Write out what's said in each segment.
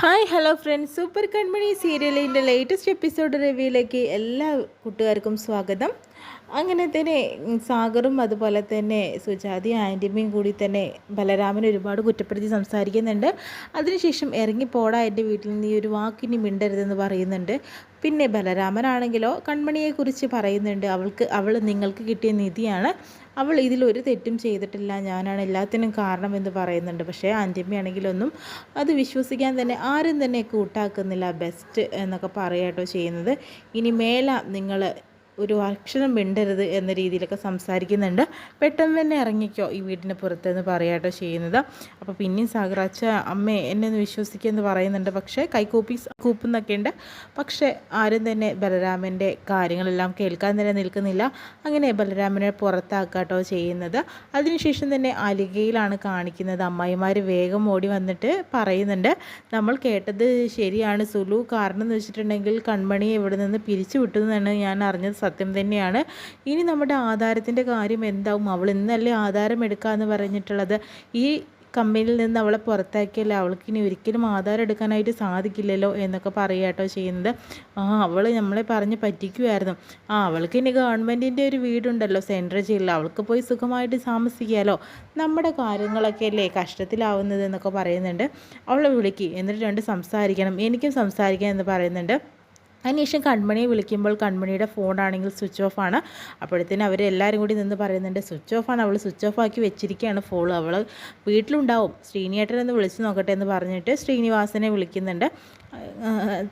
Hi hello friends, super Kanmani സീരിയലിൻ്റെ latest episode റിവ്യൂയിലേക്ക് എല്ലാ കൂട്ടുകാർക്കും സ്വാഗതം. അങ്ങനെ തന്നെ സാഗറും അതുപോലെ തന്നെ സുജാതി ആൻറ്റിമ്മയും കൂടി തന്നെ ബലരാമനെ ഒരുപാട് കുറ്റപ്പെടുത്തി സംസാരിക്കുന്നുണ്ട്. അതിനുശേഷം ഇറങ്ങിപ്പോടാ എൻ്റെ വീട്ടിൽ നിന്ന് ഈ ഒരു വാക്കിനി മിണ്ടരുതെന്ന് പറയുന്നുണ്ട്. പിന്നെ ബലരാമനാണെങ്കിലോ കൺമണിയെക്കുറിച്ച് പറയുന്നുണ്ട്. അവൾ നിങ്ങൾക്ക് കിട്ടിയ നിധിയാണ്, അവൾ ഇതിലൊരു തെറ്റും ചെയ്തിട്ടില്ല, ഞാനാണ് എല്ലാത്തിനും കാരണമെന്ന് പറയുന്നുണ്ട്. പക്ഷേ ആൻറ്റിമ്മയാണെങ്കിലൊന്നും അത് വിശ്വസിക്കാൻ തന്നെ ആരും തന്നെ കൂട്ടാക്കുന്നില്ല. ബെസ്റ്റ് എന്നൊക്കെ പറയാട്ടോ ചെയ്യുന്നത്. ഇനി മേല നിങ്ങൾ ഒരു അക്ഷരം മിണ്ടരുത് എന്ന രീതിയിലൊക്കെ സംസാരിക്കുന്നുണ്ട്. പെട്ടെന്ന് തന്നെ ഇറങ്ങിക്കോ ഈ വീടിന് പുറത്തെന്ന് പറയാട്ടോ ചെയ്യുന്നത്. അപ്പോൾ പിന്നെയും സാഗറാച്ച അമ്മേ എന്നെ ഒന്ന് വിശ്വസിക്കുമെന്ന് പറയുന്നുണ്ട്. പക്ഷേ കൂപ്പുന്നൊക്കെ ഉണ്ട്. പക്ഷേ ആരും തന്നെ ബലരാമൻ്റെ കാര്യങ്ങളെല്ലാം കേൾക്കാൻ തന്നെ നിൽക്കുന്നില്ല. അങ്ങനെ ബലരാമനെ പുറത്താക്കാട്ടോ ചെയ്യുന്നത്. അതിനുശേഷം തന്നെ അലികയിലാണ് കാണിക്കുന്നത്. അമ്മായിമാർ വേഗം ഓടി വന്നിട്ട് പറയുന്നുണ്ട്, നമ്മൾ കേട്ടത് ശരിയാണ് സുലു, കാരണം എന്ന് വെച്ചിട്ടുണ്ടെങ്കിൽ കൺമണിയെ ഇവിടെ നിന്ന് പിരിച്ചു വിട്ടുമെന്നാണ് ഞാൻ അറിഞ്ഞത്. സത്യം തന്നെയാണ്. ഇനി നമ്മുടെ ആധാരത്തിൻ്റെ കാര്യം എന്താവും? അവൾ ഇന്നല്ലേ ആധാരം എടുക്കാമെന്ന് പറഞ്ഞിട്ടുള്ളത്. ഈ കമ്പനിയിൽ നിന്ന് അവളെ പുറത്താക്കിയല്ലേ, അവൾക്ക് ഇനി ഒരിക്കലും ആധാരം എടുക്കാനായിട്ട് സാധിക്കില്ലല്ലോ എന്നൊക്കെ പറയാട്ടോ ചെയ്യുന്നത്. അവൾ നമ്മളെ പറഞ്ഞ് പറ്റിക്കുമായിരുന്നു. അവൾക്ക് ഇനി ഗവൺമെൻറ്റിൻ്റെ ഒരു വീടുണ്ടല്ലോ സെൻട്രൽ ജയിലിൽ, അവൾക്ക് പോയി സുഖമായിട്ട് താമസിക്കാമല്ലോ, നമ്മുടെ കാര്യങ്ങളൊക്കെ അല്ലേ കഷ്ടത്തിലാവുന്നത് എന്നൊക്കെ പറയുന്നുണ്ട്. അവളെ വിളിക്ക്, എന്നിട്ട് സംസാരിക്കണം, എനിക്കും സംസാരിക്കാം എന്ന് പറയുന്നുണ്ട്. അതിനുശേഷം കൺമണിയെ വിളിക്കുമ്പോൾ കൺമണിയുടെ ഫോണാണെങ്കിൽ സ്വിച്ച് ഓഫ് ആണ്. അപ്പോഴത്തേനും അവരെല്ലാവരും കൂടി നിന്ന് പറയുന്നുണ്ട് സ്വിച്ച് ഓഫ് ആണ്, അവൾ സ്വിച്ച് ഓഫ് ആക്കി വെച്ചിരിക്കുകയാണ് ഫോൺ, അവൾ വീട്ടിലുണ്ടാവും, ശ്രീനിയേട്ടനൊന്ന് വിളിച്ച് നോക്കട്ടെ എന്ന് പറഞ്ഞിട്ട് ശ്രീനിവാസനെ വിളിക്കുന്നുണ്ട്.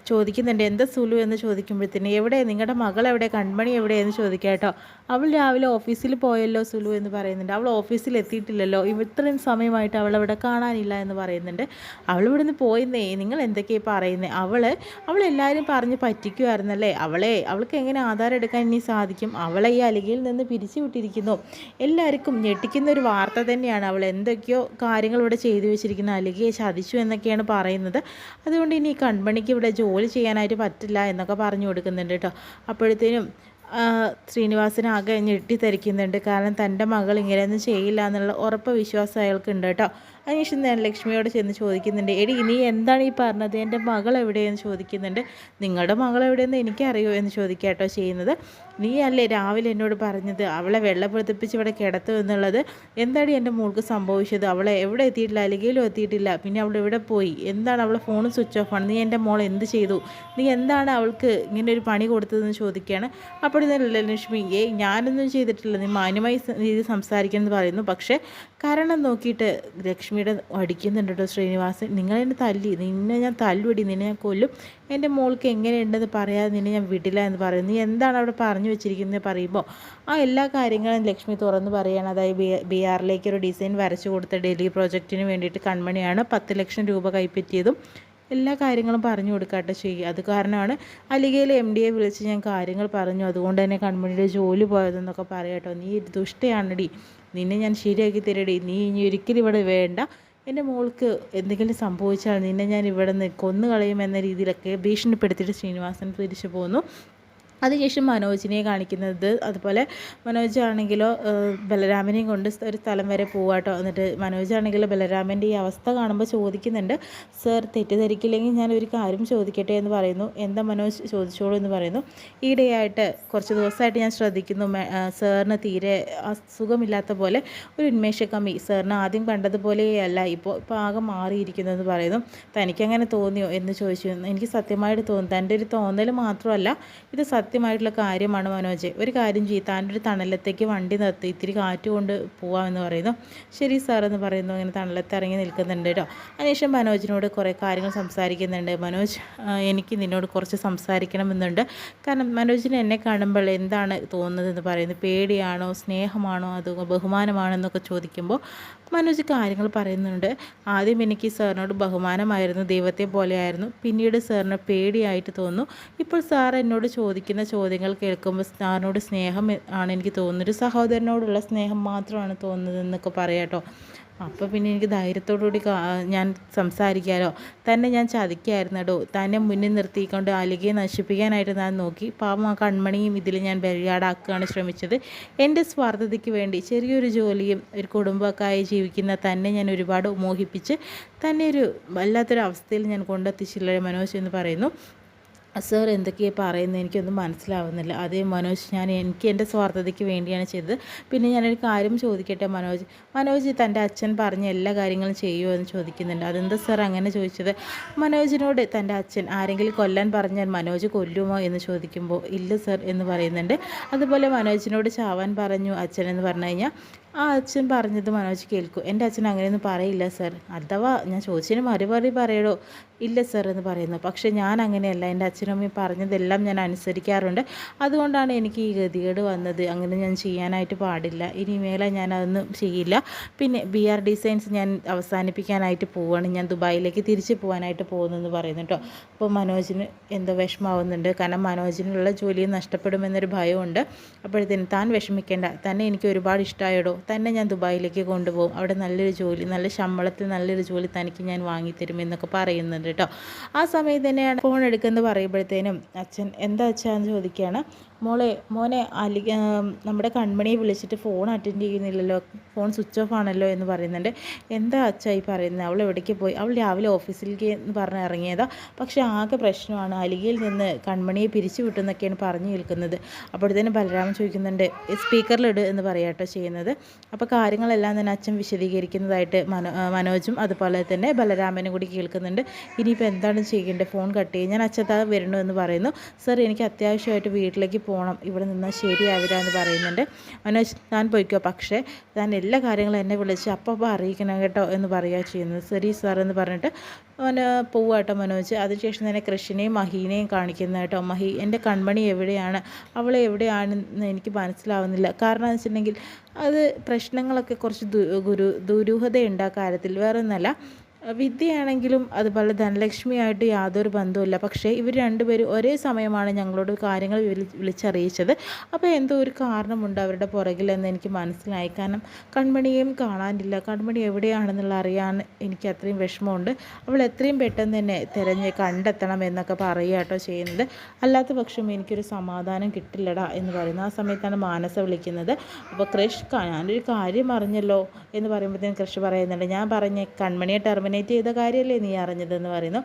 ചോദിക്കുന്നുണ്ട് എന്താ സുലു എന്ന് ചോദിക്കുമ്പോഴത്തേന് എവിടെ നിങ്ങളുടെ മകൾ എവിടെ, കൺമണി എവിടെയെന്ന് ചോദിക്കാം കേട്ടോ. അവൾ രാവിലെ ഓഫീസിൽ പോയല്ലോ സുലു എന്ന് പറയുന്നുണ്ട്. അവൾ ഓഫീസിൽ എത്തിയിട്ടില്ലല്ലോ, ഇത്രയും സമയമായിട്ട് അവളവിടെ കാണാനില്ല എന്ന് പറയുന്നുണ്ട്. അവൾ ഇവിടുന്ന് പോയിന്നേ, നിങ്ങൾ എന്തൊക്കെയാണ് പറയുന്നത്? അവളെല്ലാവരും പറഞ്ഞ് പറ്റിക്കുമായിരുന്നല്ലേ, അവൾക്ക് എങ്ങനെ ആധാരം എടുക്കാൻ ഇനി സാധിക്കും? അവളെ ഈ അലികയിൽ നിന്ന് പിരിച്ചു വിട്ടിരിക്കുന്നു. എല്ലാവർക്കും ഞെട്ടിക്കുന്ന ഒരു വാർത്ത തന്നെയാണ്. അവൾ എന്തൊക്കെയോ കാര്യങ്ങൾ ഇവിടെ ചെയ്തു വെച്ചിരിക്കുന്നു, അലികയെ ചതിച്ചു എന്നൊക്കെയാണ് പറയുന്നത്. അതുകൊണ്ട് ഇനി കൺമണിക്ക് ഇവിടെ ജോലി ചെയ്യാനായിട്ട് പറ്റില്ല എന്നൊക്കെ പറഞ്ഞു കൊടുക്കുന്നുണ്ട് കേട്ടോ. അപ്പോഴത്തേനും ശ്രീനിവാസനാകെ ഞെട്ടിത്തെറിക്കുന്നുണ്ട്. കാരണം തൻ്റെ മകൾ ഇങ്ങനെയൊന്നും ചെയ്യില്ല എന്നുള്ള ഉറപ്പ് വിശ്വാസം അയാൾക്കുണ്ട് കേട്ടോ. അതിനുശേഷം ഞാൻ ലക്ഷ്മിയോട് ചെന്ന് ചോദിക്കുന്നുണ്ട്, എടി നീ എന്താണ് ഈ പറഞ്ഞത്, എൻ്റെ മകൾ എവിടെയെന്ന് ചോദിക്കുന്നുണ്ട്. നിങ്ങളുടെ മകൾ എവിടെയെന്ന് എനിക്കറിയോ എന്ന് ചോദിക്കുക കേട്ടോ ചെയ്യുന്നത്. നീ അല്ലേ രാവിലെ എന്നോട് പറഞ്ഞത് അവളെ വെള്ളപ്പെടുത്തിപ്പിച്ച് ഇവിടെ കിടത്തു എന്നുള്ളത്? എന്താണ് എൻ്റെ മോൾക്ക് സംഭവിച്ചത്? അവളെ എവിടെ എത്തിയിട്ടില്ല, അലികയിലും എത്തിയിട്ടില്ല, പിന്നെ അവൾ എവിടെ പോയി? എന്താണ് അവളെ ഫോൺ സ്വിച്ച് ഓഫ് ആണ്? നീ എൻ്റെ മോൾ എന്ത് ചെയ്തു? നീ എന്താണ് അവൾക്ക് ഇങ്ങനെ ഒരു പണി കൊടുത്തതെന്ന് ചോദിക്കുകയാണ്. അപ്പോൾ ലക്ഷ്മി ഞാനൊന്നും ചെയ്തിട്ടില്ല, നീ മാന്യമായി രീതി സംസാരിക്കുമെന്ന് പറയുന്നു. പക്ഷേ കാരണം നോക്കിയിട്ട് ലക്ഷ്മിയുടെ അടിക്കുന്നുണ്ട് കേട്ടോ ശ്രീനിവാസൻ. നിങ്ങളെന്നെ തല്ലി, നിന്നെ ഞാൻ തല്ലുപടി, നിന്നെ ഞാൻ കൊല്ലും, എൻ്റെ മോൾക്ക് എങ്ങനെയുണ്ടെന്ന് പറയാതെ നിന്നെ ഞാൻ വിടില്ല എന്ന് പറയുന്നു. നീ എന്താണ് അവിടെ പറഞ്ഞു വെച്ചിരിക്കുന്നത് പറയുമ്പോൾ എല്ലാ കാര്യങ്ങളും ലക്ഷ്മി തുറന്ന് പറയുകയാണ്. അതായത് ബിആറിലേക്ക് ഒരു ഡിസൈൻ വരച്ചു കൊടുത്ത ഡൽഹി പ്രോജക്റ്റിന് വേണ്ടിയിട്ട് കൺമണിയാണ് 10 ലക്ഷം രൂപ കൈപ്പറ്റിയതും എല്ലാ കാര്യങ്ങളും പറഞ്ഞു കൊടുക്കാട്ടെ ചെയ്യുക. അത് കാരണമാണ് അലികയിലെ MD വിളിച്ച് ഞാൻ കാര്യങ്ങൾ പറഞ്ഞു, അതുകൊണ്ട് തന്നെ കൺമണിയുടെ ജോലി പോയതെന്നൊക്കെ പറയാട്ടോ. നീ ദുഷ്ടയാണടി, നിന്നെ ഞാൻ ശരിയാക്കി തരടി, നീ ഇനി ഒരിക്കലും ഇവിടെ വേണ്ട, എൻ്റെ മോൾക്ക് എന്തെങ്കിലും സംഭവിച്ചാൽ നിന്നെ ഞാൻ ഇവിടെ നിന്ന് കൊന്നു കളയുമെന്ന രീതിയിലൊക്കെ ഭീഷണിപ്പെടുത്തിയിട്ട് ശ്രീനിവാസൻ തിരിച്ചു പോന്നു. അതിനുശേഷം മനോജിനെ കാണിക്കുന്നത്. അതുപോലെ മനോജാണെങ്കിലോ ബലരാമനെയും കൊണ്ട് ഒരു സ്ഥലം വരെ പോവാട്ടോ. എന്നിട്ട് മനോജാണെങ്കിലോ ബലരാമൻ്റെ ഈ അവസ്ഥ കാണുമ്പോൾ ചോദിക്കുന്നുണ്ട്, സർ തെറ്റിദ്ധരിക്കില്ലെങ്കിൽ ഞാൻ ഒരു കാര്യം ചോദിക്കട്ടെ എന്ന് പറയുന്നു. എന്താ മനോജ്, ചോദിച്ചോളൂ എന്ന് പറയുന്നു. ഈയിടെയായിട്ട് കുറച്ച് ദിവസമായിട്ട് ഞാൻ ശ്രദ്ധിക്കുന്നു സാറിന് തീരെ സുഖമില്ലാത്ത പോലെ ഒരു ഉന്മേഷക്കമ്മി, സാറിന് ആദ്യം കണ്ടതുപോലെയല്ല, ഇപ്പോൾ ആകെ മാറിയിരിക്കുന്നു എന്ന് പറയുന്നു. തനിക്കങ്ങനെ തോന്നിയോ എന്ന് ചോദിച്ചു. എനിക്ക് സത്യമായിട്ട് തോന്നുന്നു, തൻ്റെ ഒരു തോന്നൽ മാത്രമല്ല, ഇത് സത്യമായിട്ടുള്ള കാര്യമാണ് മനോജ്. ഒരു കാര്യം ചെയ്യും, താൻ്റെ ഒരു തണലത്തേക്ക് വണ്ടി നിർത്തി ഇത്തിരി കാറ്റ് കൊണ്ട് പോവാമെന്ന് പറയുന്നു. ശരി സാർ എന്ന് പറയുന്നു. ഇങ്ങനെ തണലത്ത് ഇറങ്ങി നിൽക്കുന്നുണ്ട് കേട്ടോ. അതിനുശേഷം മനോജിനോട് കുറേ കാര്യങ്ങൾ സംസാരിക്കുന്നുണ്ട്. മനോജ്, എനിക്ക് നിന്നോട് കുറച്ച് സംസാരിക്കണമെന്നുണ്ട്. കാരണം മനോജിന് എന്നെ കാണുമ്പോൾ എന്താണ് തോന്നുന്നതെന്ന് പറയുന്നു. പേടിയാണോ, സ്നേഹമാണോ, അതോ ബഹുമാനമാണോ എന്നൊക്കെ ചോദിക്കുമ്പോൾ മനോജ് കാര്യങ്ങൾ പറയുന്നുണ്ട്. ആദ്യം എനിക്ക് സാറിനോട് ബഹുമാനമായിരുന്നു, ദൈവത്തെ പോലെയായിരുന്നു, പിന്നീട് സാറിന് പേടിയായിട്ട് തോന്നുന്നു. ഇപ്പോൾ സാർ എന്നോട് ചോദിക്കുന്ന ചോദ്യങ്ങൾ കേൾക്കുമ്പോൾ സാറിനോട് സ്നേഹം ആണ് എനിക്ക് തോന്നുന്നത്, ഒരു സഹോദരനോടുള്ള സ്നേഹം മാത്രമാണ് തോന്നുന്നത് എന്നൊക്കെ പറയാട്ടോ. അപ്പോൾ പിന്നെ എനിക്ക് ധൈര്യത്തോടുകൂടി ഞാൻ സംസാരിക്കാമല്ലോ. തന്നെ ഞാൻ ചതിക്കായിരുന്നടോ, തന്നെ മുന്നിൽ നിർത്തിക്കൊണ്ട് അലികയെ നശിപ്പിക്കാനായിട്ട് ഞാൻ നോക്കി. പാവം ആ കൺമണിയും ഇതിൽ ഞാൻ ബലിയാടാക്കുകയാണ് ശ്രമിച്ചത്. എൻ്റെ സ്വാർത്ഥതയ്ക്ക് വേണ്ടി ചെറിയൊരു ജോലിയും ഒരു കുടുംബമൊക്കെ ആയി ജീവിക്കുന്ന തന്നെ ഞാൻ ഒരുപാട് മോഹിപ്പിച്ച് തന്നെ ഒരു വല്ലാത്തൊരു അവസ്ഥയിൽ ഞാൻ കൊണ്ടെത്തിച്ചില്ലേ മനോജ് എന്ന് പറയുന്നു. സർ എന്തൊക്കെയാണ് പറയുന്നത്, എനിക്കൊന്നും മനസ്സിലാവുന്നില്ല. അതേ മനോജ്, എനിക്ക് എൻ്റെ സ്വാർത്ഥതയ്ക്ക് വേണ്ടിയാണ് ചെയ്തത്. പിന്നെ ഞാനൊരു കാര്യം ചോദിക്കട്ടെ മനോജ് തൻ്റെ അച്ഛൻ പറഞ്ഞ എല്ലാ കാര്യങ്ങളും ചെയ്യുമോ എന്ന് ചോദിക്കുന്നുണ്ട്. അതെന്താ സർ അങ്ങനെ ചോദിച്ചത്? മനോജിനോട് തൻ്റെ അച്ഛൻ ആരെങ്കിലും കൊല്ലാൻ പറഞ്ഞാൽ മനോജ് കൊല്ലുമോ എന്ന് ചോദിക്കുമ്പോൾ ഇല്ല സർ എന്ന് പറയുന്നുണ്ട്. അതുപോലെ മനോജിനോട് ചാവാൻ പറഞ്ഞു അച്ഛൻ എന്ന് പറഞ്ഞു കഴിഞ്ഞാൽ ആ അച്ഛൻ പറഞ്ഞത് മനോജ് കേൾക്കൂ. എൻ്റെ അച്ഛൻ അങ്ങനെയൊന്നും പറയില്ല സർ. അഥവാ ഞാൻ ചോദിച്ചതിന് മറുപടി പറയടോ. ഇല്ല സർ എന്ന് പറയുന്നു. പക്ഷേ ഞാൻ അങ്ങനെയല്ല, എൻ്റെ അച്ഛനും അമ്മയും പറഞ്ഞതെല്ലാം ഞാൻ അനുസരിക്കാറുണ്ട്. അതുകൊണ്ടാണ് എനിക്ക് ഈ ഗതികേട് വന്നത്. അങ്ങനെ ഞാൻ ചെയ്യാനായിട്ട് പാടില്ല. ഇനി മേലെ ഞാൻ അതൊന്നും ചെയ്യില്ല. പിന്നെ BR ഡിസൈൻസ് ഞാൻ അവസാനിപ്പിക്കാനായിട്ട് പോവുകയാണ്. ഞാൻ ദുബായിലേക്ക് തിരിച്ച് പോകാനായിട്ട് പോകുന്നെന്ന് പറയുന്നു കേട്ടോ. അപ്പോൾ മനോജിന് എന്തോ വിഷമാവുന്നുണ്ട്. കാരണം മനോജിനുള്ള ജോലി നഷ്ടപ്പെടുമെന്നൊരു ഭയമുണ്ട്. അപ്പോഴത്തേനും താൻ വിഷമിക്കേണ്ട, തന്നെ എനിക്ക് ഒരുപാട് ഇഷ്ടമായിടോ, തന്നെ ഞാൻ ദുബായിലേക്ക് കൊണ്ടുപോകും. അവിടെ നല്ലൊരു ജോലി, നല്ല ശമ്പളത്തിൽ നല്ലൊരു ജോലി തനിക്ക് ഞാൻ വാങ്ങിത്തരുമെന്നൊക്കെ പറയുന്നുണ്ട് കേട്ടോ. ആ സമയത്ത് തന്നെയാണ് ഫോൺ എടുക്കുന്നത് പറയുമ്പോഴത്തേനും അച്ഛൻ എന്താ അച്ഛാന്ന് ചോദിക്കുകയാണ്. മോനെ നമ്മുടെ കൺമണിയെ വിളിച്ചിട്ട് ഫോൺ അറ്റൻഡ് ചെയ്യുന്നില്ലല്ലോ, ഫോൺ സ്വിച്ച് ഓഫ് ആണല്ലോ എന്ന് പറയുന്നുണ്ട്. എന്താ അച്ഛായി പറയുന്നത്? അവൾ എവിടേക്ക് പോയി? അവൾ രാവിലെ ഓഫീസിലേക്ക് എന്ന് പറഞ്ഞ് ഇറങ്ങിയതാ. പക്ഷേ ആകെ പ്രശ്നമാണ്, അലികയിൽ നിന്ന് കൺമണിയെ പിരിച്ചു വിട്ടെന്നൊക്കെയാണ് പറഞ്ഞു കേൾക്കുന്നത്. അപ്പോഴത്തേനും ബലരാമൻ ചോദിക്കുന്നുണ്ട്, സ്പീക്കറിലിട് എന്ന് പറയാട്ടോ ചെയ്യുന്നത്. അപ്പോൾ കാര്യങ്ങളെല്ലാം തന്നെ അച്ഛൻ വിശദീകരിക്കുന്നതായിട്ട് മനോജും അതുപോലെ തന്നെ ബലരാമനും കൂടി കേൾക്കുന്നുണ്ട്. ഇനിയിപ്പോൾ എന്താണ് ചെയ്യേണ്ടത്? ഫോൺ കട്ട് ചെയ്യും. ഞാൻ അച്ഛത്താ വരണു എന്ന് പറയുന്നു. സർ എനിക്ക് അത്യാവശ്യമായിട്ട് വീട്ടിലേക്ക് പോകണം, ഇവിടെ നിന്നാൽ ശരിയാവില്ല എന്ന് പറയുന്നുണ്ട്. മനോജ് താൻ പോയിക്കോ, പക്ഷേ താൻ എല്ലാ കാര്യങ്ങളും എന്നെ വിളിച്ച് അപ്പോൾ അറിയിക്കണം കേട്ടോ എന്ന് പറയുക ചെയ്യുന്നത്. ശരി സാർ എന്ന് പറഞ്ഞിട്ട് പോവാട്ടോ മനോജ്. അതിനുശേഷം തന്നെ കൃഷിനെയും മഹീനെയും കാണിക്കുന്ന കേട്ടോ. മഹി എൻ്റെ കൺമണി എവിടെയാണ്, അവളെ എവിടെയാണെന്ന് എനിക്ക് മനസ്സിലാവുന്നില്ല. കാരണം എന്ന് വെച്ചിട്ടുണ്ടെങ്കിൽ അത് പ്രശ്നങ്ങളൊക്കെ കുറച്ച് ദുരൂഹതയുണ്ട് ആ കാര്യത്തിൽ, വേറെ ഒന്നല്ല. വിദ്യയാണെങ്കിലും അതുപോലെ ധനലക്ഷ്മിയായിട്ട് യാതൊരു ബന്ധവുമില്ല. പക്ഷേ ഇവർ രണ്ടുപേരും ഒരേ സമയമാണ് ഞങ്ങളോട് കാര്യങ്ങൾ വിളിച്ചറിയിച്ചത്. അപ്പോൾ എന്തോ ഒരു കാരണമുണ്ട് അവരുടെ പുറകിലെന്ന് എനിക്ക് മനസ്സിലായി. കാരണം കൺമണിയും കാണാനില്ല, കൺമണി എവിടെയാണെന്നുള്ള അറിയാൻ എനിക്ക് അത്രയും വിഷമമുണ്ട്. അവൾ എത്രയും പെട്ടെന്ന് തന്നെ കണ്ടെത്തണം എന്നൊക്കെ പറയുക കേട്ടോ ചെയ്യുന്നത്. അല്ലാത്ത പക്ഷം എനിക്കൊരു സമാധാനം കിട്ടില്ലടാ എന്ന് പറയുന്നു. ആ സമയത്താണ് മാനസ വിളിക്കുന്നത്. അപ്പോൾ ക്രിഷ്, ഞാനൊരു കാര്യം അറിഞ്ഞല്ലോ എന്ന് പറയുമ്പോഴത്തേക്കും ക്രിഷ് പറയുന്നുണ്ട്, ഞാൻ പറഞ്ഞ കൺമണിയെ ടെർമിനേറ്റ് ചെയ്ത കാര്യമല്ലേ നീ അറിഞ്ഞതെന്ന് പറയുന്നു.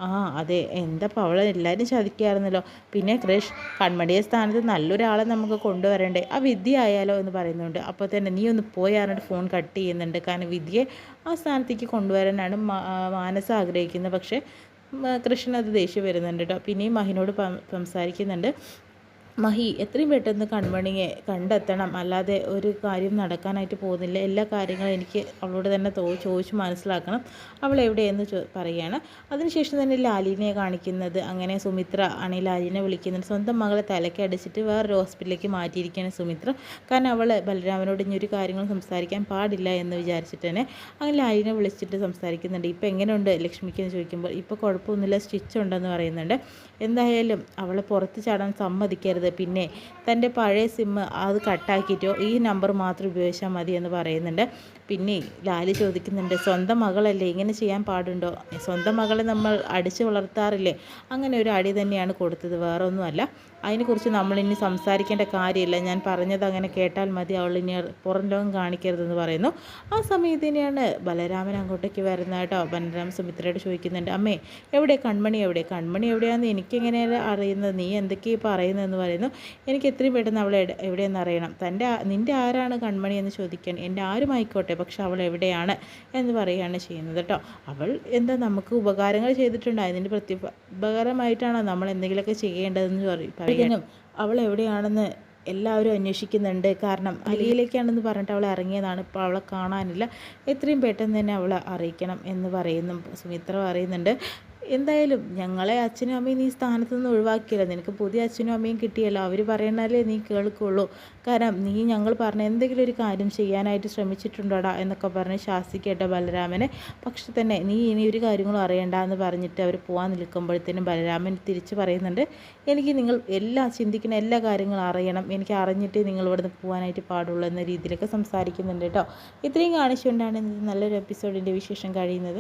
ആ അതെ, എന്താപ്പോൾ അവളെ എല്ലാവരും ചതിക്കായിരുന്നല്ലോ. പിന്നെ ക്രിഷ്, കൺമണിയെ സ്ഥാനത്ത് നല്ലൊരാളെ നമുക്ക് കൊണ്ടുവരണ്ടേ, ആ വിദ്യ ആയാലോ എന്ന് പറയുന്നുണ്ട്. അപ്പോൾ തന്നെ നീ ഒന്ന് പോയി പറഞ്ഞിട്ട് ഫോൺ കട്ട് ചെയ്യുന്നുണ്ട്. കാരണം വിദ്യയെ ആ സ്ഥാനത്തേക്ക് കൊണ്ടുവരാനാണ് മാനസ ആഗ്രഹിക്കുന്നത്. പക്ഷേ കൃഷ്ണൻ ദേഷ്യം വരുന്നുണ്ട് കേട്ടോ. പിന്നെയും മഹിനോട് സംസാരിക്കുന്നുണ്ട്. മഹി എത്രയും പെട്ടെന്ന് കൺമണിയെ കണ്ടെത്തണം, അല്ലാതെ ഒരു കാര്യം നടക്കാനായിട്ട് പോകുന്നില്ല. എല്ലാ കാര്യങ്ങളും എനിക്ക് അവളോട് തന്നെ ചോദിച്ച് മനസ്സിലാക്കണം, അവൾ എവിടെയെന്ന് പറയുകയാണ്. അതിനുശേഷം തന്നെ ലാലിനെ കാണിക്കുന്നത്. അങ്ങനെ സുമിത്ര ആണ് ലാലിനെ വിളിക്കുന്നത്. സ്വന്തം മകളെ തലയ്ക്ക് അടിച്ചിട്ട് വേറൊരു ഹോസ്പിറ്റലിലേക്ക് മാറ്റിയിരിക്കുകയാണ് സുമിത്ര. കാരണം അവൾ ബലരാമനോട് ഇനിയൊരു കാര്യങ്ങൾ സംസാരിക്കാൻ പാടില്ല എന്ന് വിചാരിച്ചിട്ട് തന്നെ അങ്ങനെ ലാലിനെ വിളിച്ചിട്ട് സംസാരിക്കുന്നുണ്ട്. ഇപ്പോൾ എങ്ങനെയുണ്ട് ലക്ഷ്മിക്ക് എന്ന് ചോദിക്കുമ്പോൾ ഇപ്പോൾ കുഴപ്പമൊന്നുമില്ല, സ്റ്റിച്ച് ഉണ്ടെന്ന് പറയുന്നുണ്ട്. എന്തായാലും അവളെ പുറത്ത് ചാടാൻ സമ്മതിക്കരുത്. പിന്നെ തൻ്റെ പഴയ സിമ്മ് അത് കട്ടാക്കിയിട്ടോ ഈ നമ്പർ മാത്രം ഉപയോഗിച്ചാൽ മതി എന്ന് പറയുന്നുണ്ട്. പിന്നെ ലാലി ചോദിക്കുന്നുണ്ട്, സ്വന്തം മകളല്ലേ, ഇങ്ങനെ ചെയ്യാൻ പാടുണ്ടോ? സ്വന്തം മകളെ നമ്മൾ അടിച്ച് വളർത്താറില്ലേ? അങ്ങനെ ഒരു അടി തന്നെയാണ് കൊടുത്തത്, വേറെ ഒന്നുമല്ല. അതിനെക്കുറിച്ച് നമ്മളിനി സംസാരിക്കേണ്ട കാര്യമില്ല. ഞാൻ പറഞ്ഞത് അങ്ങനെ കേട്ടാൽ മതി, അവൾ ഇനി പുറം ലോകം കാണിക്കരുതെന്ന് പറയുന്നു. ആ സമയത്ത് തന്നെയാണ് ബലരാമൻ അങ്ങോട്ടേക്ക് വരുന്നത് കേട്ടോ. ബലരാമൻ സുമിത്രയോട് ചോദിക്കുന്നുണ്ട്, അമ്മേ എവിടെ കൺമണി, കൺമണി എവിടെയാണെന്ന് എനിക്കെങ്ങനെയാണ് അറിയുന്നത്? നീ എന്തൊക്കെയാണ് പറയുന്നതെന്ന് പറയുന്നു. എനിക്ക് എത്രയും പെട്ടെന്ന് അവളെ എവിടെയെന്ന് അറിയണം. നിൻ്റെ ആരാണ് കൺമണി എന്ന് ചോദിക്കാൻ. എൻ്റെ ആരുമായിക്കോട്ടെ, പക്ഷെ അവൾ എവിടെയാണ് എന്ന് പറയുകയാണ് ചെയ്യുന്നത് കേട്ടോ. അവൾ എന്താ നമുക്ക് ഉപകാരങ്ങൾ ചെയ്തിട്ടുണ്ട്, അതിൻ്റെ ഉപകാരമായിട്ടാണോ നമ്മൾ എന്തെങ്കിലുമൊക്കെ ചെയ്യേണ്ടതെന്ന് പറയുന്നു. അവൾ എവിടെയാണെന്ന് എല്ലാവരും അന്വേഷിക്കുന്നുണ്ട്. കാരണം അലിയിലേക്കാണെന്ന് പറഞ്ഞിട്ട് അവൾ ഇറങ്ങിയതാണ്, ഇപ്പോൾ അവളെ കാണാനില്ല. എത്രയും പെട്ടെന്ന് തന്നെ അവളെ അറിയിക്കണം എന്ന് പറയുന്നു സുമിത്ര പറയുന്നുണ്ട്. എന്തായാലും ഞങ്ങളെ അച്ഛനും അമ്മയും നീ സ്ഥാനത്ത് നിന്ന് ഒഴിവാക്കിയല്ലോ, നിനക്ക് പുതിയ അച്ഛനും അമ്മയും കിട്ടിയല്ലോ, അവർ പറയണല്ലേ നീ കേൾക്കുള്ളൂ. കാരണം നീ ഞങ്ങൾ പറഞ്ഞ എന്തെങ്കിലും ഒരു കാര്യം ചെയ്യാനായിട്ട് ശ്രമിച്ചിട്ടുണ്ടോടാ എന്നൊക്കെ പറഞ്ഞ് ശാസിക്കേട്ട ബലരാമനെ. പക്ഷെ തന്നെ നീ ഇനി ഒരു കാര്യങ്ങളും അറിയണ്ട എന്ന് പറഞ്ഞിട്ട് അവർ പോകാൻ നിൽക്കുമ്പോഴത്തേനും ബലരാമൻ തിരിച്ച് പറയുന്നുണ്ട്, എനിക്ക് നിങ്ങൾ ചിന്തിക്കുന്ന എല്ലാ കാര്യങ്ങളും അറിയണം, എനിക്ക് അറിഞ്ഞിട്ടേ നിങ്ങൾ ഇവിടുന്ന് പോകാനായിട്ട് പാടുള്ളൂ എന്ന രീതിയിലൊക്കെ സംസാരിക്കുന്നുണ്ട് കേട്ടോ. ഇത്രയും കാണിച്ചുകൊണ്ടാണ് നല്ലൊരു എപ്പിസോഡിൻ്റെ വിശേഷം കഴിയുന്നത്.